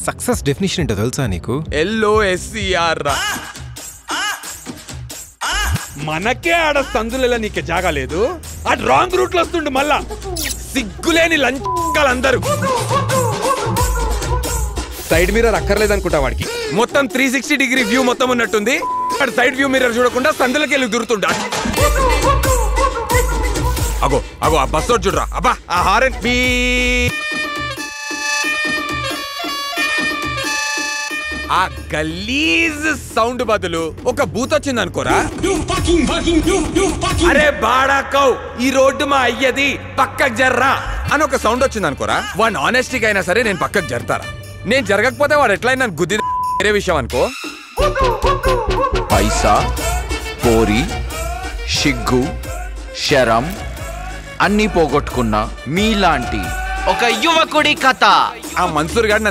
Success definition ఏంటో తెలుసా నీకు? LOSCR రా. మనకే ఆడ సందులలో నీకే జాగా లేదు, అటు రాంగ్ రూట్ లో వస్తుండు మళ్ళా. సిగ్గులేని లంచాలందరూ. సైడ్ మిర్రర్ అక్కర్లేదనుకుంటా వాడికి. మొత్తం 360 డిగ్రీ వ్యూ మొత్తం ఉన్నట్టుంది. అటు సైడ్ వ్యూ మిర్రర్ చూడకుండా సందులకి వెళ్ళి దూరుతుండా. అగో అగో ఆ బస్ చూడరా. అబ్బా ఆ హారన్ బీ. ఆ గలీజ్ సౌండ్ బదులు ఒక బూత్ వచ్చింది అనుకోరా. అరే బాడాకౌ ఈ రోడ్డు మా అయ్యది పక్కకు జర్రా అని ఒక సౌండ్ వచ్చింది అనుకోరా. వాడిని ఆనెస్టీగా అయినా సరే నేను పక్కకు జరుతారా. నేను జరగకపోతే వాడు ఎట్లయినా నన్ను గుద్ది వేరే విషయం అనుకో. పైసా, పోరి, సిగ్గు, శరం అన్నీ పోగొట్టుకున్న మీలాంటి ఒక యువకుడి కథ. ఆ మన్సూర్ గారు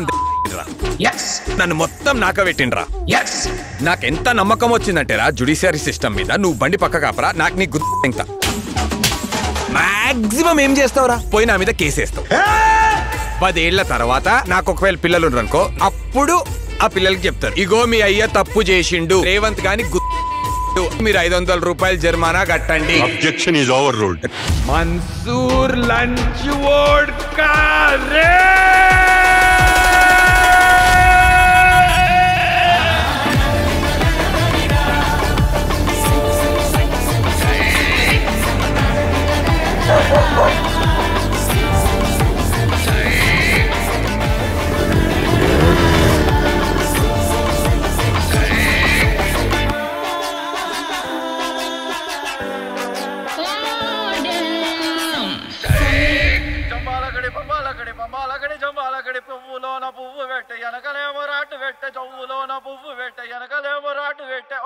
నన్ను మొత్తం నాకబెట్టిండ్రా. నాకెంత నమ్మకం వచ్చిందంటేరా జుడిషియరీ సిస్టమ్ మీద. నువ్వు బండి పక్క కాపరా, నాకు నీ గుర్తు మాక్సిమం ఏం చేస్తావురా, పోయి నా మీద కేసేస్తావు. 10 ఏళ్ల తర్వాత నాకు ఒకవేళ పిల్లలు ఉండరనుకో, అప్పుడు ఆ పిల్లలకి చెప్తారు, ఇగో మీ అయ్య తప్పు చేసిండు, రేవంత్ గాని మీరు 500 రూపాయలు జరిమానా కట్టండి. Objection is overruled. Mansoor lunch vodka రే. జంబాలగడి పువ్వులోన పువ్వు పెట్టే వెనకలేమో రాటు పెట్టే, చవ్వులోన పువ్వు పెట్టే వెనకలేమో రాటు పెట్టే.